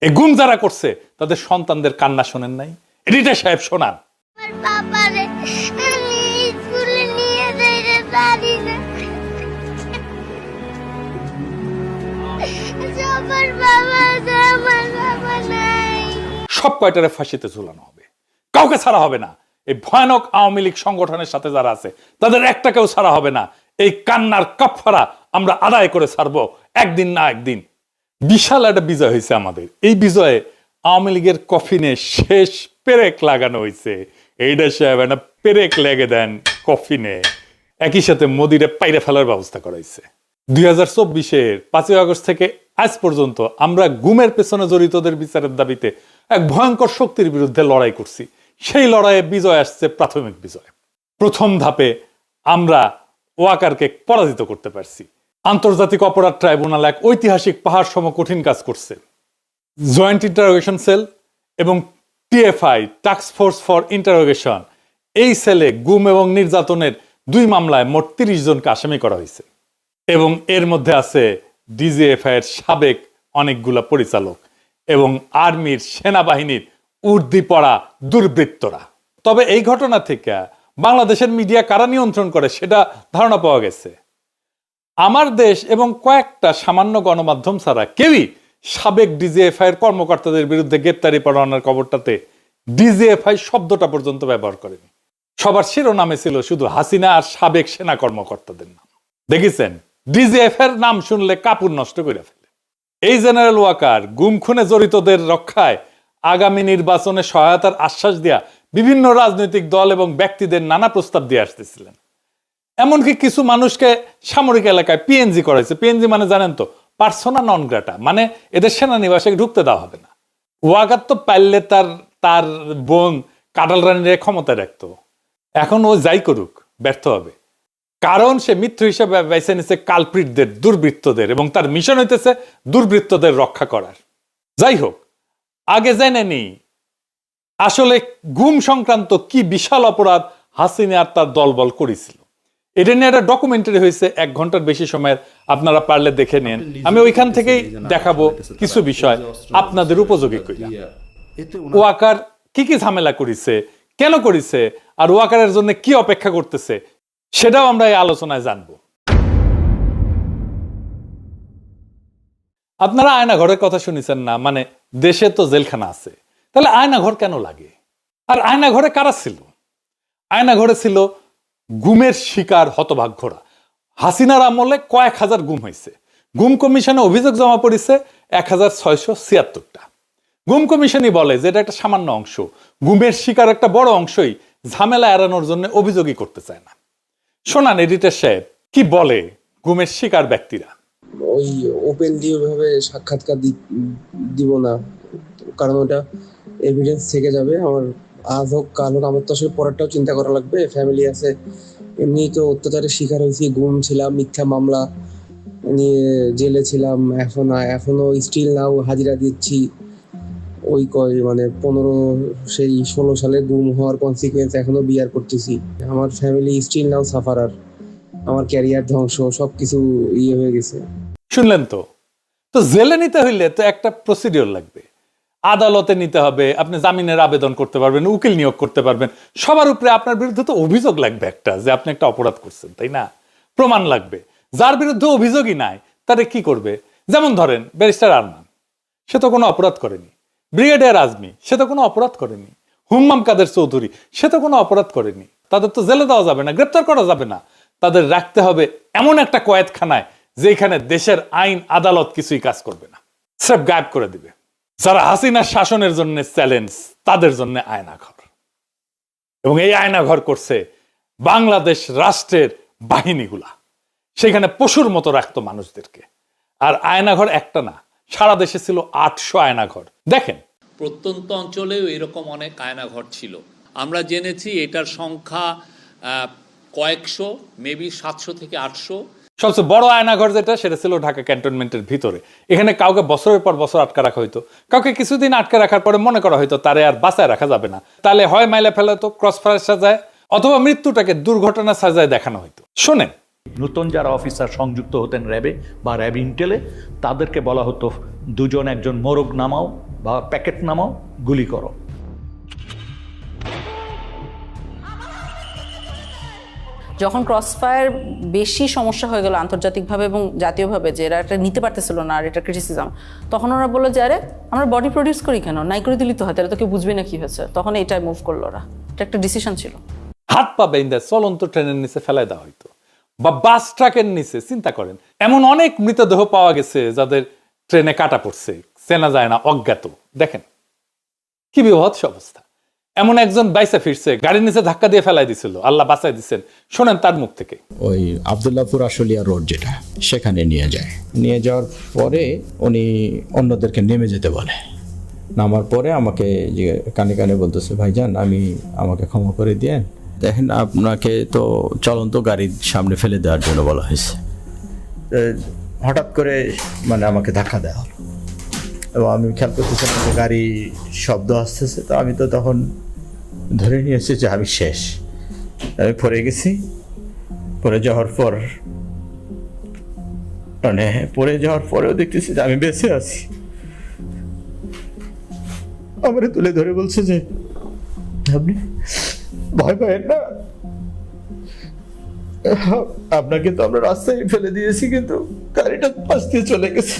এই গুম যারা করছে তাদের সন্তানদের কান্না শোনেন নাই? এডিটর সাহেব শোনান। সব কয়টারে ফাঁসিতে ঝুলানো হবে, কাউকে ছাড়া হবে না। এই ভয়ানক আওয়ামী লীগ সংগঠনের সাথে যারা আছে তাদের একটাকেও ছাড়া হবে না। এই কান্নার কাফারা আমরা আদায় করে ছাড়বো একদিন না একদিন। বিশাল একটা বিজয় হয়েছে আমাদের। এই বিজয়ে আওয়ামী লীগের কফিনে শেষ পেরেক লাগানো হয়েছে। এইটা সাহেব একটা পেরেক লেগে দেন কফিনে। একই সাথে মোদিরে পাইরে ফেলার ব্যবস্থা করা হয়েছে। 2024-এর 5ই আগস্ট থেকে আজ পর্যন্ত আমরা গুমের পেছনে জড়িতদের বিচারের দাবিতে এক ভয়ঙ্কর শক্তির বিরুদ্ধে লড়াই করছি। সেই লড়াইয়ে বিজয় আসছে, প্রাথমিক বিজয়। প্রথম ধাপে আমরা ওয়াকারকে পরাজিত করতে পারছি। আন্তর্জাতিক অপরাধ ট্রাইব্যুনাল এক ঐতিহাসিক পাহাড় সম কঠিন কাজ করছে। জয়েন্ট ইন্টারোগেশন সেল এবং TFI task force for interrogation, এই সেলে গুম এবং নির্যাতনের 2 মামলায় মোট 30 জনকে আসামি করা হয়েছে। এবং এর মধ্যে আছে ডিজিএফআই এর সাবেক অনেকগুলা পরিচালক এবং আর্মির, সেনাবাহিনীর উর্দি পড়া দুর্বৃত্তরা। তবে এই ঘটনা থেকে বাংলাদেশের মিডিয়া কারা নিয়ন্ত্রণ করে সেটা ধারণা পাওয়া গেছে। আমার দেশ এবং কয়েকটা সামান্য গণমাধ্যম ছাড়া কেউই সাবেক ডিজিএফআই এর কর্মকর্তাদের বিরুদ্ধে গ্রেপ্তারি পরোয়ানার খবরটাতে ডিজিএফআই শব্দটা পর্যন্ত ব্যবহার করেনি। সবার শিরোনামে ছিল শুধু হাসিনা আর সাবেক সেনা কর্মকর্তাদের নাম। দেখেছেন, ডিজিএফআই এর নাম শুনলে কাপড় নষ্ট করে ফেলে। এই জেনারেল ওয়াকার গুম খুনে জড়িতদের রক্ষায় আগামী নির্বাচনে সহায়তার আশ্বাস দেয়া বিভিন্ন রাজনৈতিক দল এবং ব্যক্তিদের নানা প্রস্তাব দিয়ে আসতেছিলেন। এমনকি কিছু মানুষকে সামরিক এলাকায় পিএনজি করাইছে। পিএনজি মানে জানেন তো, পার্সোনা নন গ্রাটা, মানে এদের সেনানিবাসে ঢুকতে দেওয়া হবে না। ওয়াকার তো পারলে তার বোন কাটাল রানীর ক্ষমতায় রাখতো। এখন ও যাই করুক, ব্যর্থ হবে। কারণ সে মৃত্যু হিসেবে বেছে নিচ্ছে কালপ্রিটদের, দুর্বৃত্তদের, এবং তার মিশন হইতেছে দুর্বৃত্তদের রক্ষা করার। যাই হোক, আগে জেনে নি আসলে গুম সংক্রান্ত কি বিশাল অপরাধ হাসিনা আর তার দলবল করেছিল। এটা নিয়ে একটা ডকুমেন্টারি হয়েছে 1 ঘন্টার বেশি সময়ের, আপনারা পারলে দেখে নেন। আমি ওইখান থেকেই দেখাবো কিছু বিষয় আপনাদের উপযোগী কইরা। ওয়াকার কি কি ঝামেলা করেছে, কেন করেছে, আর ওয়াকারের জন্য কি অপেক্ষা করতেছে সেটাও আমরা এই আলোচনায় জানবো। আপনারা আয়নাঘরের কথা শুনেছেন না? মানে দেশে তো জেলখানা আছে, তাহলে আয়নাঘর কেন লাগে? আর আয়নাঘরে কারা ছিল? আয়নাঘরে ছিল গুমের শিকার হতভাগ্যরা। হাসিনার আমলে কয়েক হাজার গুম হয়েছে। গুম কমিশনে অভিযোগ জমা পড়েছে 1676টা। গুম কমিশনই বলে যে এটা একটা সামান্য অংশ। গুমের শিকার একটা বড় অংশই ঝামেলা এড়ানোর জন্য অভিযোগই করতে চায় না। শোনান এডিটর সাহেব কি বলে গুমের শিকার ব্যক্তিরা। ওই ওপেনলি ওইভাবে সাক্ষাৎকার দিব না, কারণ ওটা এভিডেন্স থেকে যাবে। আমার আজ হোক কাল হোক আমার তো আসলে পরেরটাও চিন্তা করা লাগবে, ফ্যামিলি আছে। এমনি তো অত্যাচারের শিকার হয়েছি, গুম ছিলাম, মিথ্যা মামলা নিয়ে জেলে ছিলাম, এখনো স্টিল নাও হাজিরা দিচ্ছি। ওই 16 সালে গুম হওয়ার কনসিকুয়েন্স এখনো বিয়ার করতেছি। আমার ফ্যামিলি স্টিল নাও সাফারার, আমার ক্যারিয়ার ধ্বংস, সবকিছু হয়ে গেছে। শুনলেন তো? তো জেলে নিতে হইলে তো একটা প্রসিডিওর লাগবে, আদালতে নিতে হবে, আপনি জামিনের আবেদন করতে পারবেন, উকিল নিয়োগ করতে পারবেন। সবার উপরে আপনার বিরুদ্ধে তো অভিযোগ লাগবে একটা, যে আপনি একটা অপরাধ করছেন, তাই না? প্রমাণ লাগবে। যার বিরুদ্ধে অভিযোগই নাই তারে কি করবে? যেমন ধরেন ব্যারিস্টার আরমান, সে তো কোনো অপরাধ করেনি। ব্রিগেডিয়ার আজমি, সে তো কোনো অপরাধ করেনি। হুম্মাম কাদের চৌধুরী, সে তো কোনো অপরাধ করেনি। তাদের তো জেলে দেওয়া যাবে না, গ্রেপ্তার করা যাবে না। তাদের রাখতে হবে এমন একটা কয়েদখানায় যেখানে দেশের আইন আদালত কিছুই কাজ করবে না, সব গায়েব করে দিবে। যারা হাসিনার শাসনের জন্য চ্যালেঞ্জ, তাদের জন্য আয়নাঘর। এবং এই আয়নাঘর করছে বাংলাদেশ রাষ্ট্রের বাহিনীগুলা। সেখানে পশুর মতো রাখতো মানুষদেরকে। আর আয়নাঘর একটা না, সারা দেশে ছিল 800 আয়নাঘর। দেখেন, প্রত্যন্ত অঞ্চলেও এরকম অনেক আয়নাঘর ছিল। আমরা জেনেছি এটার সংখ্যা কয়েকশো, মেবি 700 থেকে 800। সবচেয়ে বড় আয়নাঘর যেটা, সেটা ছিল ঢাকা ক্যান্টনমেন্টের ভিতরে। এখানে কাউকে বছরের পর বছর আটকে রাখা হইতো। কাউকে কিছুদিন আটকে রাখার পরে মনে করা হইতো তারে আর বাঁচায় রাখা যাবে না, তাহলে হয় মাইলে ফেলা হতো, ক্রস ফায়ার সাজায়, অথবা মৃত্যুটাকে দুর্ঘটনা সাজায় দেখানো হইতো। শোনেন, নতুন যারা অফিসার সংযুক্ত হতেন র্যাবে বা র্যাব ইন্টেলে, তাদেরকে বলা হতো 2 জন 1 জন মোরগ নামাও, বা প্যাকেট নামাও, গুলি করো। যখন ক্রসফায়ার বেশি সমস্যা হয়ে গেল আন্তর্জাতিকভাবে এবং জাতীয়ভাবে, যে এরা এটা নিতে পারতেছিল না আর এটা ক্রিটিসিজম, তখন ওরা বললো যে আরে আমরা বডি প্রডিউস করি কেন, নাই করে দিলি তো হয়, তাহলে তো কেউ বুঝবে না কি হয়েছে। তখন এটাই মুভ করলো ওরা, এটা একটা ডিসিশন ছিল। হাত পা বেঁধে চলন্ত ট্রেনের নিচে ফেলাই দেওয়া হইতো বা বাস ট্রাকের নিচে। চিন্তা করেন, এমন অনেক মৃতদেহ পাওয়া গেছে যাদের ট্রেনে কাটা পড়ছে, চেনা যায় না, অজ্ঞাত। দেখেন কি বিভৎস অবস্থা। এমন একজন বাইসে ফিরছে, গাড়ির নিচে ধাক্কা দিয়ে ফেলাই দিছিল, আল্লাহ বাঁচাই দিচ্ছেন। শোনেন তার মুখ থেকে। ওই আবদুল্লাহপুর আশুলিয়া রোড যেটা, সেখানে নিয়ে যায়। নিয়ে যাওয়ার পরে উনি অন্যদেরকে নেমে যেতে বলে। নামার পরে আমাকে যে কানে কানে বলতেছে, ভাইজান আমাকে ক্ষমা করে দিয়েন, দেখেন আপনাকে তো চলন্ত গাড়ির সামনে ফেলে দেওয়ার জন্য বলা হয়েছে। হঠাৎ করে মানে আমাকে ধাক্কা দেওয়া হলো এবং আমি খেয়াল করতেছিলাম যে গাড়ি শব্দ আসতেছে। তো আমি তো তখন ধরে নিয়েছি যে আমি শেষ, আমি পড়ে গেছি। পড়ে যাওয়ার পর মানে পড়ে যাওয়ার পরেও দেখতেছি যে আমি বেঁচে আছি। আমারে তুলে ধরে বলছে যে আপনি ভয় পাবেন না, আপনাকে তো আমরা রাস্তায় ফেলে দিয়েছি, কিন্তু গাড়িটা পাশ দিয়ে চলে গেছে।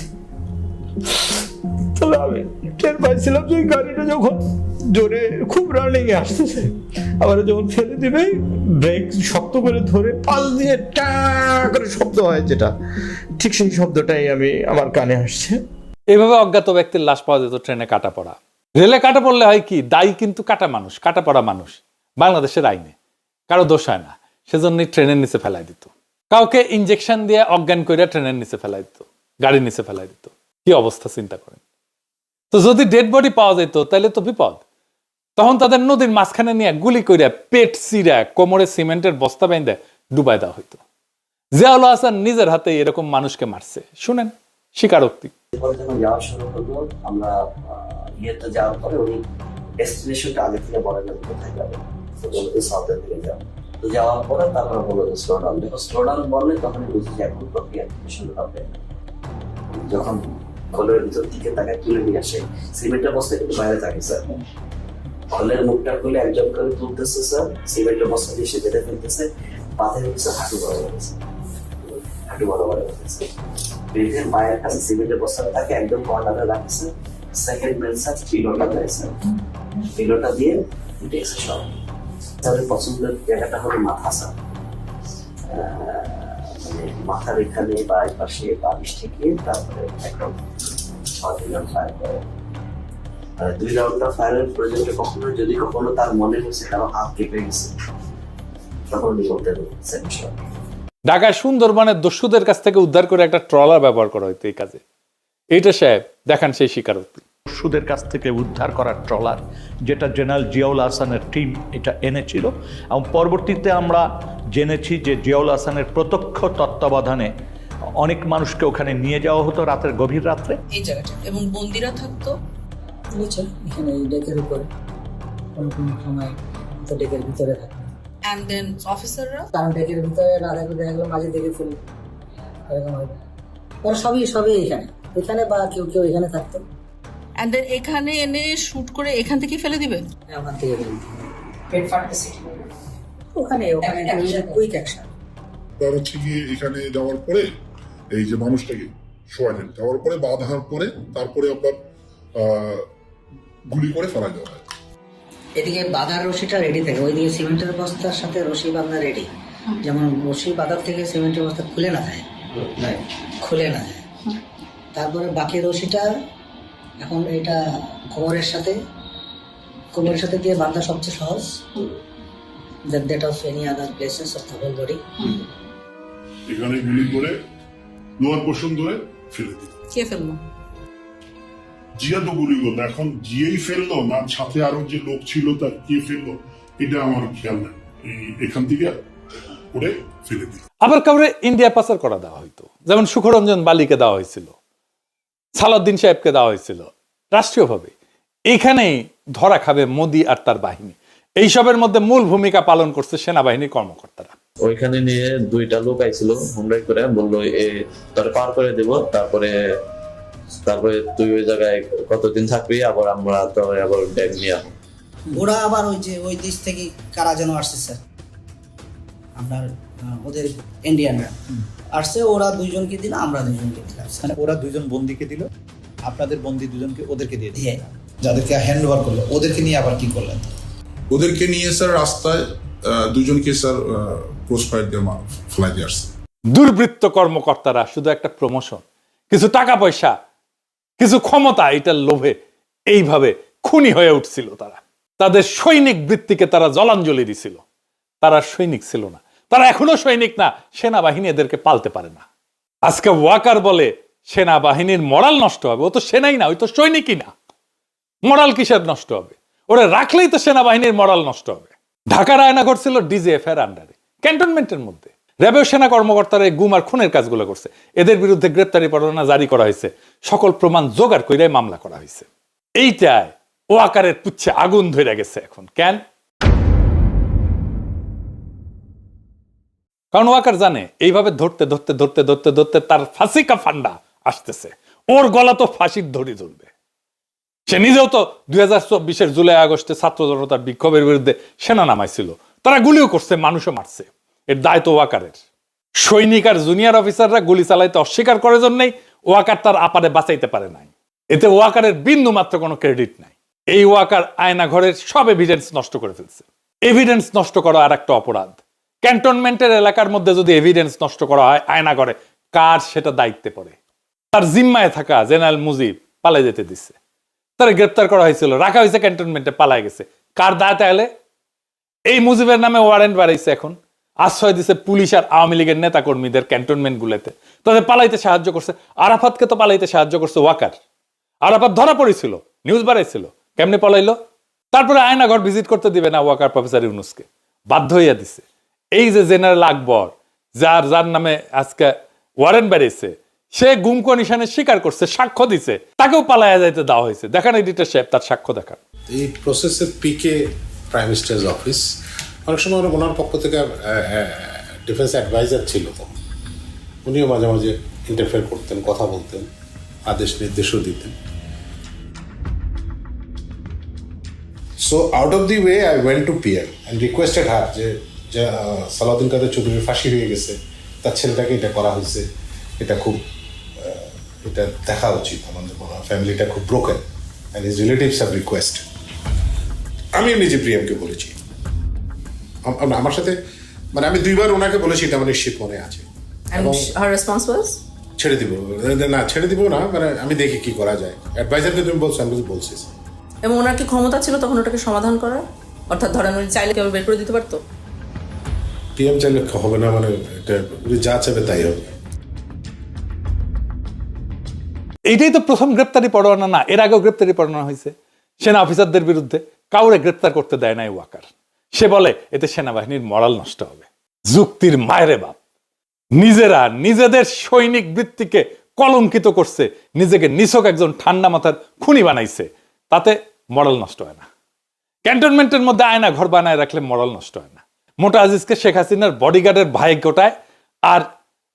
তবে আমি টের পাইছিলাম যে গাড়িটা যখন জোরে খুব রানিং এ আসতেছে, আবার যখন ফেলে দিবে ব্রেক শক্ত করে ধরে পাল দিয়ে টা করে শব্দ হয়, যেটা ঠিক সেই শব্দটাই আমার কানে আসছে। এইভাবে অজ্ঞাত ব্যক্তির লাশ পাওয়া যেত ট্রেনে কাটা পড়া। রেলে কাটা পড়লে হয় কি, দায়ী কিন্তু কাটা মানুষ, কাটা পড়া মানুষ। বাংলাদেশের আইনে কারো দোষ হয় না, সেজন্যই ট্রেনের নিচে ফেলাই দিত। কাউকে ইনজেকশন দিয়ে অজ্ঞান করে ট্রেনের নিচে ফেলাই দিত, গাড়ির নিচে ফেলাই দিত। কি অবস্থা চিন্তা করেন। তো যদি ডেড বডি পাওয়া যেত তাহলে তো বিপদ। তখন তাদের নদীর মাঝখানে নিয়ে গুলি করে পেট চিরা কোমরে সিমেন্টের বস্তা বেঁধে ডুবাই দেওয়া হইতো। জিয়াউল হাসান নিজের হাতে এরকম মানুষকে মারছে। শুনেন স্বীকারোক্তি। যখন যাওয়া শুরু করলো, আমরা ইয়েতে যাওয়ার পরে উনি ডেস্টিনেশনটা আগে থেকে বলে না কোথায় যাবে, তো বলতে সাউথের দিকে যাবো। তো যাওয়ার পরে তারপরে বললো যে স্লো ডাউন। যখন স্লো ডাউন বললে তখন বুঝি যে এখন প্রক্রিয়া শুরু হবে। যখন কলের ভিতর দিকে তাকে তুলে নিয়ে আসে, সিমেন্টের বস্তা কিন্তু বাইরে থাকে স্যার। কলের মুখটা খুলে একজন করে তুলতেছে স্যার, সিমেন্টের বস্তা দিয়ে সে বেঁধে ফেলতেছে, পাথর হচ্ছে হাঁটু বড় হয়েছে, হাঁটু বড় বড় হয়েছে। বেঁধে মায়ের কাছে সিমেন্টের বস্তাটা তাকে একদম কর্নারে রাখছে। সেকেন্ড ম্যান স্যার পিলোটা দেয় স্যার, পিলোটা দিয়ে উঠেছে সব। তাদের পছন্দের জায়গাটা হলো মাথা স্যার, মানে মাথার এখানে বা এই পাশে বালিশ থেকে তারপরে একদম 6 রাউন্ড ফায়ার করে। 2 রাউন্ডটা ফায়ারের প্রয়োজনে কখনো যদি কখনো তার মনে হয়েছে কারো হাত কেঁপে গেছে, তখন উনি বলতে পারছেন। ঢাকায় সুন্দরবনের দস্যুদের কাছ থেকে উদ্ধার করে একটা ট্রলার ব্যবহার করা হইতো এই কাজে। এইটা সাহেব দেখান সেই স্বীকারোক্তি। দস্যুদের কাছ থেকে উদ্ধার করার ট্রলার, যেটা জেনারেল জিয়াউল হাসানের টিম এটা এনেছিল, এবং পরবর্তীতে আমরা জেনেছি যে জিয়াউল হাসানের প্রত্যক্ষ তত্ত্বাবধানে অনেক মানুষকে ওখানে নিয়ে যাওয়া হতো রাতের গভীর রাত্রে। এই জায়গাটা এবং বন্দিরা থাকতো নিচে এখানে এই ডেকের উপরে, কোনো কোনো সময় তো ডেকের ভিতরে থাকে। এন্ড দেন অফিসাররা, কারণ ডেকের ভিতরে না থাকলে দেখা গেলো মাঝে দেখে ফেলি, এরকম হবে। ওরা সবই এখানে বা কেউ এখানে থাকতো। এন্ড দেন এখানে এনে শুট করে এখান থেকে ফেলে দিবে। ওখান থেকে পেট ফাটতেছে ওখানে কুইক অ্যাকশন। তার হচ্ছে গিয়ে এখানে যাওয়ার পরে এই যে মানুষটাকে শোয়ালেন, যাওয়ার পরে বাঁধার পরে তারপরে আপনার গুলি করে ফেলা দেওয়া হয়। এদিকে বাঁধার রশিটা রেডি থাকে, ওইদিকে সিমেন্টের বস্তার সাথে রশি বাঁধা রেডি। যেমন রশি বাঁধার থেকে সিমেন্টের বস্তা খুলে না যায়। তারপরে বাকি রশিটা এখন এটা কোমরের সাথে দিয়ে বাঁধা সবচেয়ে সহজ। that of any other places of the whole body. এখানে গুলি করে লোয়ার পোর্শন ধরে ফেলে দিল। কে ফেললো? জিয়া তো গুলি করলো। এখন জিয়াই ফেললো না সাথে আরো যে লোক ছিল তার কে ফেললো এটা আমার খেয়াল নাই। এখান থেকে করে ফেলে দিল। আবার কাউরে ইন্ডিয়া পাচার করা দেওয়া হইতো, যেমন সুখরঞ্জন বালিকে দেওয়া হয়েছিল, সালাউদ্দিন সাহেবকে দেওয়া হয়েছিল রাষ্ট্রীয়ভাবে। এইখানেই ধরা খাবে মোদি আর তার বাহিনী। এইসবের মধ্যে মূল ভূমিকা পালন করছে সেনাবাহিনীর কর্মকর্তারা। ওইখানে নিয়ে 2টা লোক আইছিল হুমরাই করে, বললো তোরে পার করে দেব, তারপরে তারপরে তুই ওই জায়গায় কতদিন থাকবি, আবার আমরা তো আবার ব্যাগ নিয়ে আসবো। ওরা আবার ওই দেশ থেকে কারা যেন আসছে স্যার, আপনার ওদের ইন্ডিয়ানরা আসছে, ওরা দুইজনকে দিল, আমরা দুইজনকে দিলাম। মানে ওরা দুইজন বন্দিকে দিল, আপনাদের বন্দি দুজনকে ওদেরকে দিয়ে দিল। দিয়ে যাদেরকে হ্যান্ড ওভার করলো ওদেরকে নিয়ে আবার কি করলেন? ওদেরকে নিয়ে স্যার রাস্তায় দুজনকে স্যার ক্রস ফায়ার দিয়ে ফেলাই দিয়ে আসছে। দুর্বৃত্ত কর্মকর্তারা শুধু একটা প্রমোশন, কিছু টাকা পয়সা, কিছু ক্ষমতা, এটার লোভে এইভাবে খুনি হয়ে উঠছিল। তারা তাদের সৈনিক বৃত্তিকে তারা জলাঞ্জলি দিছিল। তারা সৈনিক ছিল না, তারা এখনো সৈনিক না। সেনাবাহিনী এদেরকে পালতে পারে না। আজকে ওয়াকার বলে সেনাবাহিনীর মরাল নষ্ট হবে। ও তো সেনাই না, ওই তো সৈনিকই না। মরাল কিসের নষ্ট হবে? ওরা রাখলেই তো সেনাবাহিনীর মরাল নষ্ট হবে। ঢাকার আয়নাঘর ছিল ডিজিএফ এর আন্ডারে, ক্যান্টনমেন্টের মধ্যে। র্যাবের সেনা কর্মকর্তারা এই গুম আর খুনের কাজগুলো করছে। এদের বিরুদ্ধে গ্রেপ্তারি পরোয়ানা জারি করা হয়েছে, সকল প্রমাণ জোগাড় করে মামলা করা হয়েছে। এইটায় ওয়াকারের পুচ্ছে আগুন ধরে গেছে এখন। কেন? কারণ ওয়াকার জানে এইভাবে ধরতে ধরতে ধরতে ধরতে ধরতে তার ফাঁসি কা ফান্ডা আসতেছে। ওর গলা তো ফাঁসির দড়ি জ্বলবে। সে নিজেও তো 2024 জুলাই আগস্টে ছাত্র জনতার বিক্ষোভের বিরুদ্ধে সেনা নামাইছিল। তারা গুলিও করছে, মানুষও মারছে। এর দায় তো ওয়াকারের। সৈনিক আর জুনিয়র অফিসাররা গুলি চালাইতে অস্বীকার করার জন্যই ওয়াকার তার আপারে বাঁচাইতে পারে নাই। এতে ওয়াকারের বিন্দু মাত্র কোনো ক্রেডিট নাই। এই ওয়াকার আয়না ঘরের সব এভিডেন্স নষ্ট করে ফেলছে। এভিডেন্স নষ্ট করা আর একটা অপরাধ। ক্যান্টনমেন্টের এলাকার মধ্যে যদি এভিডেন্স নষ্ট করা হয় আয়না ঘরে, কার সেটা দায়িত্বে পড়ে? তার জিম্মায় থাকা জেনারেল মুজিব পালাই যেতে দিচ্ছে, তারা গ্রেপ্তার করা হয়েছিল, রাখা হয়েছে ক্যান্টনমেন্টে, পালাই গেছে। কার দায় তাহলে? এই মুজিবের নামে ওয়ারেন্ট বাড়াইছে, এখন আশ্রয় দিচ্ছে পুলিশ আর আওয়ামী লীগের নেতা কর্মীদের ক্যান্টনমেন্ট গুলোতে। তাদের পালাইতে সাহায্য করছে। আরাফাতকে তো পালাইতে সাহায্য করছে ওয়াকার। আরাফাত ধরা পড়েছিল, নিউজ বাড়াইছিল, কেমনে পলাইলো? তারপরে আয়নাঘর ভিজিট করতে দিবে না ওয়াকার প্রফেসর ইউনুসকে, বাধ্য হইয়া দিছে। এই যে জেনারেল আকবর, যার নামে আজকে ওয়ারেন্ট বেড়েছে, সে গুম কমিশনে স্বীকার করছে, সাক্ষ্য দিছে, তাকেও পালাইয়া যাইতে দেওয়া হয়েছে। দেখান এডিটর সাহেব তার সাক্ষ্য দেখান। এই প্রসেসের পিকে প্রাইম মিনিস্টার্স অফিস, অনেক সময় ওনার পক্ষ থেকে ডিফেন্স অ্যাডভাইজার ছিল, তো উনিও মাঝে মাঝে ইন্টারফেয়ার করতেন, কথা বলতেন, আদেশ নির্দেশও দিতেন। So out of the way I went to PM and requested হার যে সালাউদ্দিন কাদের চৌধুরীর ফাঁসি হয়ে গেছে, তার ছেলেটাকে এটা করা হয়েছে, এটা খুব এটা দেখা উচিত, আমাদের ফ্যামিলিটা খুব broken and his relatives have request. আমিও নিজে প্রিয়ামকে বলেছি, আমার সাথে মানে আমি 2 বার ওনাকে বলেছি, এটা আমার নিশ্চিত মনে আছে। এবং ছেড়ে দিব না, ছেড়ে দিব না, মানে আমি দেখি কি করা যায়। অ্যাডভাইজারকে তুমি বলছো, আমি বলছি। এবং ওনার কি ক্ষমতা ছিল তখন ওটাকে সমাধান করার? অর্থাৎ ধরেন উনি চাইলে কেউ বের করে দিতে পারতো? পিএম চাইলে হবে না, মানে এটা যা চাইবে তাই হবে। এইটাই তো প্রথম গ্রেপ্তারি পরোয়ানা না, এর আগেও গ্রেপ্তারি পরোয়ানা হয়েছে সেনা অফিসারদের বিরুদ্ধে। কাউরে গ্রেপ্তার করতে দেয় নাই ওয়াকার। সে বলে এতে সেনাবাহিনীর মরাল নষ্ট হবে। যুক্তির মায়েরে বাপ। নিজেরা নিজেদের সৈনিক বৃত্তিকে কলঙ্কিত করছে, নিজেকে নিছক একজন ঠান্ডা মাথার খুনি বানাইছে, তাতে মরাল নষ্ট হয় না। ক্যান্টনমেন্টের মধ্যে আয়না ঘর বানায় রাখলে মরাল নষ্ট হয় না। মোটা আজিজকে শেখ হাসিনার বডিগার্ডের ভাই কোটায় আর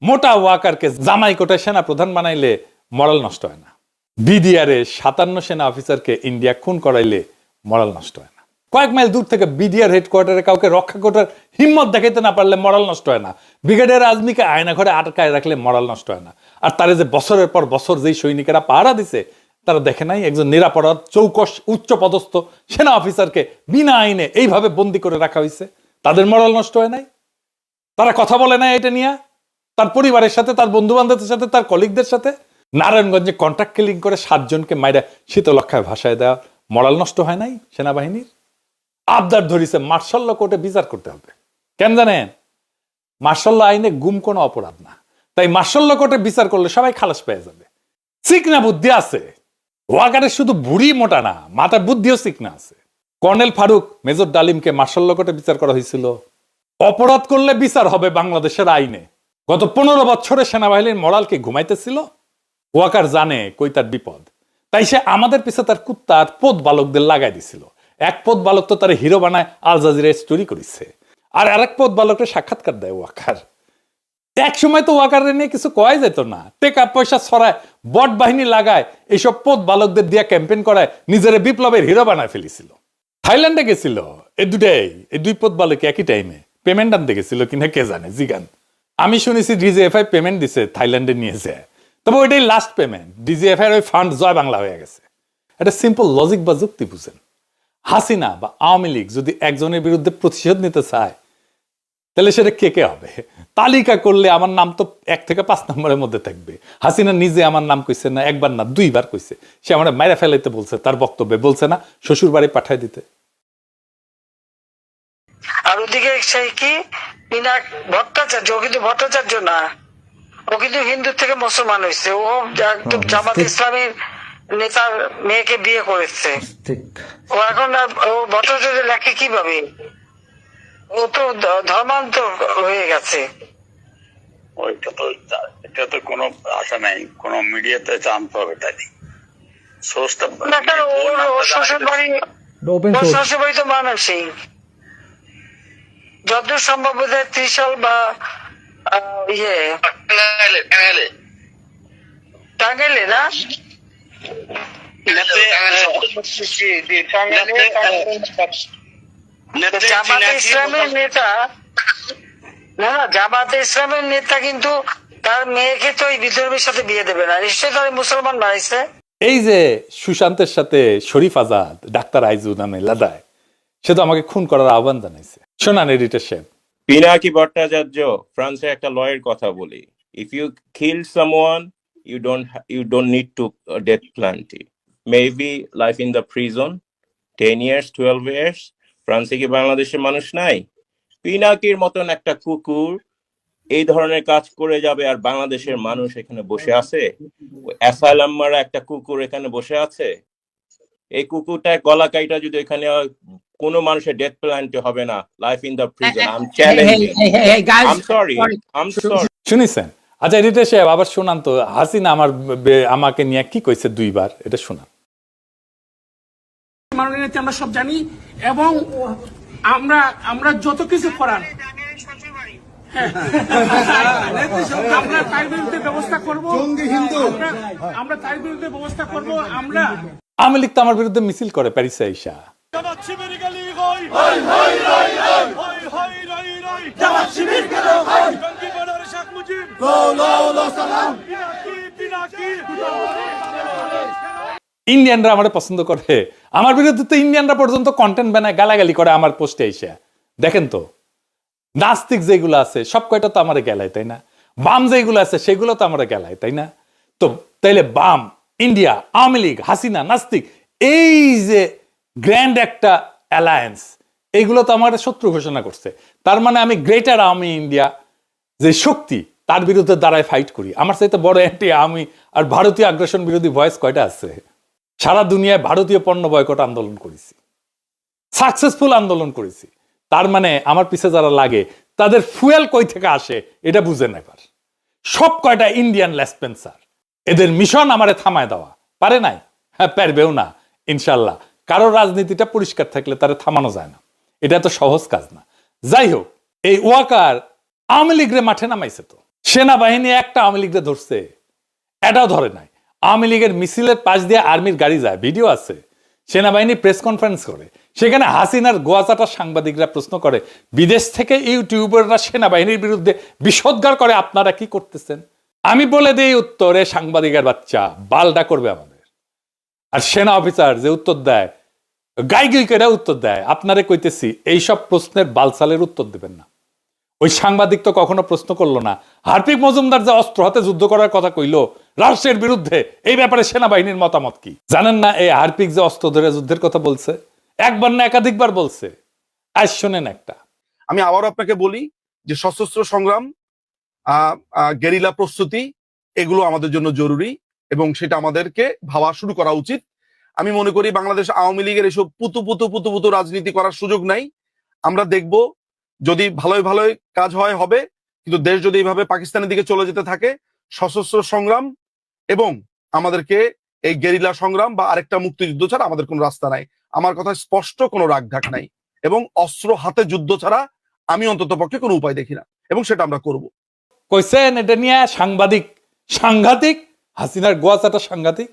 মোটা ওয়াকারকে জামাই কোটায় সেনা প্রধান বানাইলে মরাল নষ্ট হয় না। বিডিআরে 57 সেনা অফিসারকে ইন্ডিয়া খুন করাইলে মরাল নষ্ট হয় না। কয়েক মাইল দূর থেকে বিডিআর হেডকোয়ার্টারে কাউকে রক্ষা করার হিম্মত দেখাইতে না পারলে মরাল নষ্ট হয় না। ব্রিগেডিয়ার আজমিকে আয়না ঘরে আটকায় রাখলে মরাল নষ্ট হয় না। আর তারে যে বছরের পর বছর যেই সৈনিকেরা পাহারা দিছে, তারা দেখে নাই একজন নিরাপরাধ চৌকস উচ্চ পদস্থ সেনা অফিসারকে বিনা আইনে এইভাবে বন্দি করে রাখা হয়েছে, তাদের মরাল নষ্ট হয় নাই? তারা কথা বলে না এটা নিয়ে তার পরিবারের সাথে, তার বন্ধু বান্ধবদের সাথে, তার কলিগদের সাথে? নারায়ণগঞ্জে কন্ট্রাক্ট কিলিং করে 7 জনকে মাইরা শীতলক্ষায় ভাসায় দেওয়া মরাল নষ্ট হয় নাই সেনাবাহিনীর? আবদার ধরিছে মার্শাল কোর্টে বিচার করতে হবে। কেন জানেন? মার্শাল আইনে গুম কোনো অপরাধ না, তাই মার্শাল কোর্টে বিচার করলে সবাই খালাস পেয়ে যাবে। চিকনা বুদ্ধি আছে ওয়াকারের, শুধু বুড়ি মোটা না, মাথার বুদ্ধিও চিকনা আছে। কর্নেল ফারুক, মেজর ডালিমকে মার্শাল কোর্টে বিচার করা হয়েছিল। অপরাধ করলে বিচার হবে বাংলাদেশের আইনে। গত 15 বছরে সেনাবাহিনীর মরালকে ঘুমাইতেছিল। ওয়াকার জানে কই তার বিপদ, তাই সে আমাদের পিছে তার কুত্তা আর পোত বালকদের লাগাই দিছিল। এক পোত বালক তো তার হিরো বানায় আল জাজিরায় স্টোরি করেছে, আর আরেক পোত বালকের সাক্ষাৎকার দেয় ওয়াকার। এক সময় তো ওয়াকারে নিয়ে কিছু কয় যেত না, টাকা পয়সা ছড়ায়, বট বাহিনী লাগায়, এইসব পদ বালকদের দিয়ে ক্যাম্পেইন করায় নিজের বিপ্লবের হিরো বানায় ফেলেছিল। থাইল্যান্ডে গেছিল এই দুই পদ বালক একই টাইমে, পেমেন্ট আনতে গেছিল কিনা কে জানে, জিগান। আমি শুনেছি ডিজিএফআই পেমেন্ট দিছে, থাইল্যান্ডে নিয়েছে, তবে ওইটাই লাস্ট পেমেন্ট। ডিজিএফআই ওই ফান্ড জয় বাংলা হয়ে গেছে। এটা সিম্পল লজিক বা যুক্তি বুঝেন। হাসিনা বা আওয়ামী লীগ যদি একজনের বিরুদ্ধে প্রতিশোধ নিতে চায় তাহলে সেটা কে কে হবে? তালিকা করলে আমার নাম তো 1 থেকে 5 নম্বরের মধ্যে থাকবে। হাসিনা নিজে আমার নাম কইছে না, একবার না 2 বার কইছে। সে আমার মাইরা ফেলাইতে বলছে, তার বক্তব্যে বলছে না শ্বশুর বাড়ি পাঠায় দিতে। আর ওদিকে সেই কি পিনাক ভট্টাচার্য, ও কিন্তু ভট্টাচার্য না, ও কিন্তু হিন্দু থেকে মুসলমান হয়েছে। ও একদম জামাত ইসলামের নেতার মেয়েকে বিয়ে করেছে। ও এখন ও ভট্টাচার্য লেখে কিভাবে? ও তো ধর্মান্তর হয়ে গেছে। এটা তো কোনো আশা নাই, কোনো মিডিয়াতে জানতে হবে তাই সোর্সটা না। কেন ওর শ্বশুর বাড়ি তো মানুষই যতদূর সম্ভব বোধহয় ত্রিশাল বা টাঙ্গাইলে না, জামাতে ইসলামের নেতা না, জামাতে ইসলামের নেতা কিন্তু তার মেয়েকে তো এই বিধর্মীর সাথে বিয়ে দেবে না, নিশ্চয়ই তার মুসলমান বানাইছে। এই যে সুশান্তের সাথে শরীফ আজাদ, ডাক্তার আইজু নামে লাদায়, সে তো আমাকে খুন করার আহ্বান জানাইছে। শোনান এডিটর সাহেব। পিনাকি ভট্টাচার্য, ফ্রান্সের একটা লয়ের কথা বলি, if you kill someone you don't need to death penalty, maybe life in the prison 10 years 12 years। ফ্রান্সে কি বাংলাদেশের মানুষ নাই? পিনাকির মতন একটা কুকুর এই ধরনের কাজ করে যাবে আর বাংলাদেশের মানুষ এখানে বসে আছে? অ্যাসাইলাম মারা একটা কুকুর এখানে বসে আছে। এই কুকুরটা গলা কাইটা যদি এখানে কোনো মানুষের ডেথ পেনাল্টি হবে না, life in the prison. I am challenging. I am sorry. শুনিছেন? আচ্ছা এডিটর সাহেব আবার শোনান তো, হাসিনা আমাকে নিয়ে কি কইছে 2 বার, এটা শোনান। মাননীয় নেত্রী আমরা সব জানি, এবং আমরা যত কিছু করার আমরা তার বিরুদ্ধে ব্যবস্থা করবো। আমরা তার বিরুদ্ধে ব্যবস্থা করবো। আমরা আওয়ামী লীগ তো আমার বিরুদ্ধে মিছিল করে প্যারিসে আইসা। ইন্ডিয়ানরা আমার পছন্দ করে, আমার বিরুদ্ধে তো ইন্ডিয়ানরা পর্যন্ত কন্টেন্ট বানায় গালাগালি করে আমার পোস্টে আইসা। দেখেন তো, নাস্তিক যেগুলো আছে সব কয়টা তো আমার গেলায়, তাই না? বাম যেগুলো আছে সেগুলো তো আমার গেলায়, তাই না? তো তাইলে বাম, ইন্ডিয়া, আওয়ামী লীগ, হাসিনা, নাস্তিক, এই যে গ্র্যান্ড একটা অ্যালায়েন্স, এইগুলো তো আমার শত্রু ঘোষণা করছে। তার মানে আমি গ্রেটার আওয়ামী ইন্ডিয়া যে শক্তি, তার বিরুদ্ধে দাঁড়ায় ফাইট করি। আমার সাথে বড় অ্যান্টি আওয়ামী আর ভারতীয় আগ্রাসন বিরোধী ভয়েস কয়টা আছে? সারা দুনিয়ায় ভারতীয় পণ্য বয়কট আন্দোলন করেছি, সাকসেসফুল আন্দোলন করেছি। তার মানে আমার পিছে যারা লাগে তাদের ফুয়েল কই থেকে আসে এটা বুঝেন এবার। সব কয়টা ইন্ডিয়ান লেসপেন্সার, এদের মিশন আমারে থামায় দেওয়া। পারে নাই? হ্যাঁ, পারবেও না ইনশাল্লাহ। কারো রাজনীতিটা পরিষ্কার থাকলে তারা থামানো যায় না, এটা তো সহজ কাজ না। যাই হোক, এই ওয়াকার আওয়ামী লীগরে মাঠে নামাইছে, তো সেনাবাহিনী একটা আওয়ামী লীগরে ধরছে, এটাও ধরে নাই। আওয়ামী লীগের মিছিলের পাশ দিয়ে আর্মির গাড়ি যায়, ভিডিও আছে। সেনাবাহিনী প্রেস কনফারেন্স করে, সেখানে হাসিনার গোয়াচাটা সাংবাদিকরা প্রশ্ন করে, বিদেশ থেকে ইউটিউবাররা সেনাবাহিনীর বিরুদ্ধে বিষোদ্গার করে, আপনারা কি করতেছেন? আমি বলে দিই উত্তরে, সাংবাদিকের বাচ্চা বালডা করবে আমাদের। আর সেনা অফিসার যে উত্তর দেয়, গাইগুইকেরা উত্তর দেয়, আপনারে কইতেছি এইসব প্রশ্নের বালসালের উত্তর দেবেন না। ওই সাংবাদিক তো কখনো প্রশ্ন করলো না হার্পিক মজুমদার যে অস্ত্র হাতে যুদ্ধ করার কথা কইলো রাষ্ট্রের বিরুদ্ধে, এই ব্যাপারে সেনাবাহিনীর মতামত কি? জানেন না এই হার্পিক যে অস্ত্র ধরে যুদ্ধের কথা বলছে? একবার না একাধিকবার বলছে। আজ শোনেন একটা। আমি আবারও আপনাকে বলি যে সশস্ত্র সংগ্রাম, গেরিলা প্রস্তুতি, এগুলো আমাদের জন্য জরুরি এবং সেটা আমাদেরকে ভাবা শুরু করা উচিত। আমি মনে করি বাংলাদেশ আওয়ামী লীগের এসব পুতু রাজনীতি করার সুযোগ নাই। আমরা দেখব যদি ভালোই কাজ হয় হবে, কিন্তু দেশ যদি এইভাবে পাকিস্তানের দিকে চলে যেতে থাকে, সশস্ত্র সংগ্রাম এবং আমাদেরকে এই গেরিলা সংগ্রাম বা আরেকটা মুক্তিযুদ্ধ ছাড়া আমাদের কোনো রাস্তা নাই। আমার কথা স্পষ্ট, কোনো রাগঢাক নাই, এবং অস্ত্র হাতে যুদ্ধ ছাড়া আমি অন্তত পক্ষে কোনো উপায় দেখি না, এবং সেটা আমরা করব। কইছেন এটা নিয়ে সাংঘাতিক হাসিনার গোয়াচাটা সাংঘাতিক।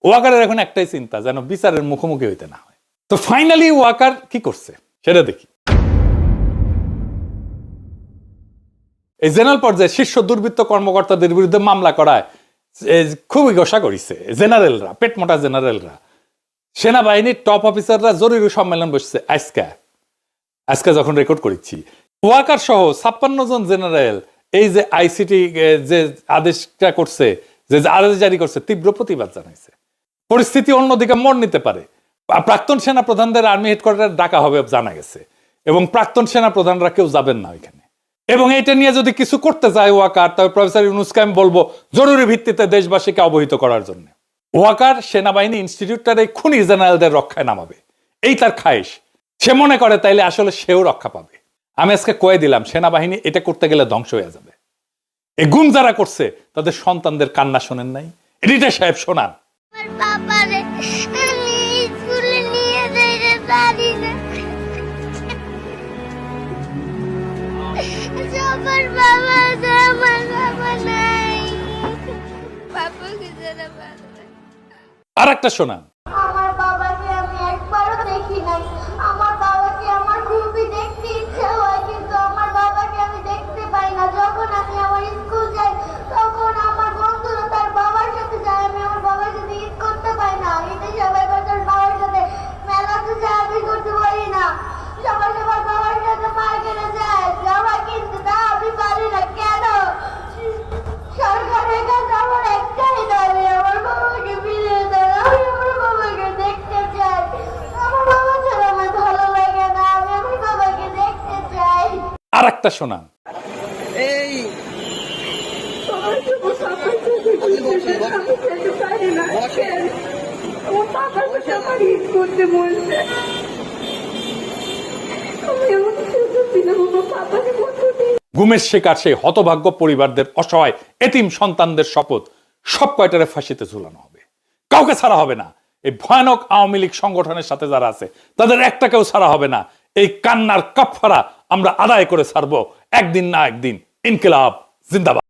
ওয়াকারের এখন একটাই চিন্তা, যেন বিচারের মুখোমুখি হইতে না হয়। তো ফাইনালি ওয়াকার কি করছে সেটা দেখি। এই জেনারেল পর্যায়ে শীর্ষ দুর্বৃত্ত কর্মকর্তাদের বিরুদ্ধে মামলা করায় খুবই গোসা করিছে জেনারেলরা, পেটমোটা জেনারেলরা। সেনাবাহিনীর টপ অফিসাররা জরুরি সম্মেলন বসছে আজকে যখন রেকর্ড করেছি। ওয়াকার সহ 56 জন জেনারেল এই যে আইসিটি যে আদেশটা করছে, যে আদেশ জারি করছে, তীব্র প্রতিবাদ জানাইছে। পরিস্থিতি অন্যদিকে মোড় নিতে পারে। প্রাক্তন সেনা প্রধানদের আর্মি হেডকোয়ার্টার ডাকা হবে জানা গেছে, এবং প্রাক্তন সেনা প্রধানরা কেউ যাবেন না ওইখানে। এবং এটা নিয়ে যদি কিছু করতে চায় ওয়াকার, তবে প্রফেসর ইউনূসকে আমি বলবো জরুরি ভিত্তিতে দেশবাসীকে অবহিত করার জন্য। ওয়াকার সেনাবাহিনী ইনস্টিটিউটটার এই খুনি জেনারেলদের রক্ষায় নামাবে, এই তার খায়েশ। সে মনে করে তাইলে আসলে সেও রক্ষা পাবে। আমি আজকে কয়ে দিলাম, সেনাবাহিনী এটা করতে গেলে ধ্বংস হয়ে যাবে। এই গুম যারা করছে তাদের সন্তানদের কান্না শোনেন নাই? এডিটর সাহেব শোনান। আর একটা শোনান। আমার বাবাকে আমি একবারও দেখি নাই। আমার বাবাকে আমার খুবই দেখতে ইচ্ছে হয়, কিন্তু আমার বাবাকে আমি দেখতে পাই না। যখন আমি আমার স্কুল যাই তখন আমার বন্ধুরা তার বাবার সাথে যায়, আমি আমার বাবার সাথে ঈদ করতে পাই না। ঈদে সবাই তার বাবার সাথে মেলাতে যায়, আমি করতে পারি না। সবাই সবার বাবার সাথে মার্কেটে যায়, জামা কিনতে, তা আমি পারি না। কেন? সরকারের কাছে আমার একটাই দাবি, আমার বাবাকে ফিরিয়ে দেন। আমি আমার বাবাকে দেখতে চাই। আমার বাবা ছাড়া আমার ভালো লাগে না, আমি আমার বাবাকে দেখতে চাই। আর একটা শোনান। এই করতে বলছে, গুমের শিকার সেই হতভাগ্য পরিবারদের অসহায় এতিম সন্তানদের শপথ, সব কয়টারে ফাঁসিতে ঝুলানো হবে, কাউকে ছাড়া হবে না। এই ভয়ানক আওয়ামী লীগ সংগঠনের সাথে যারা আছে তাদের একটাকেও ছাড়া হবে না। এই কান্নার কাফারা আমরা আদায় করে ছাড়বো একদিন না একদিন। ইনকিলাব জিন্দাবাদ।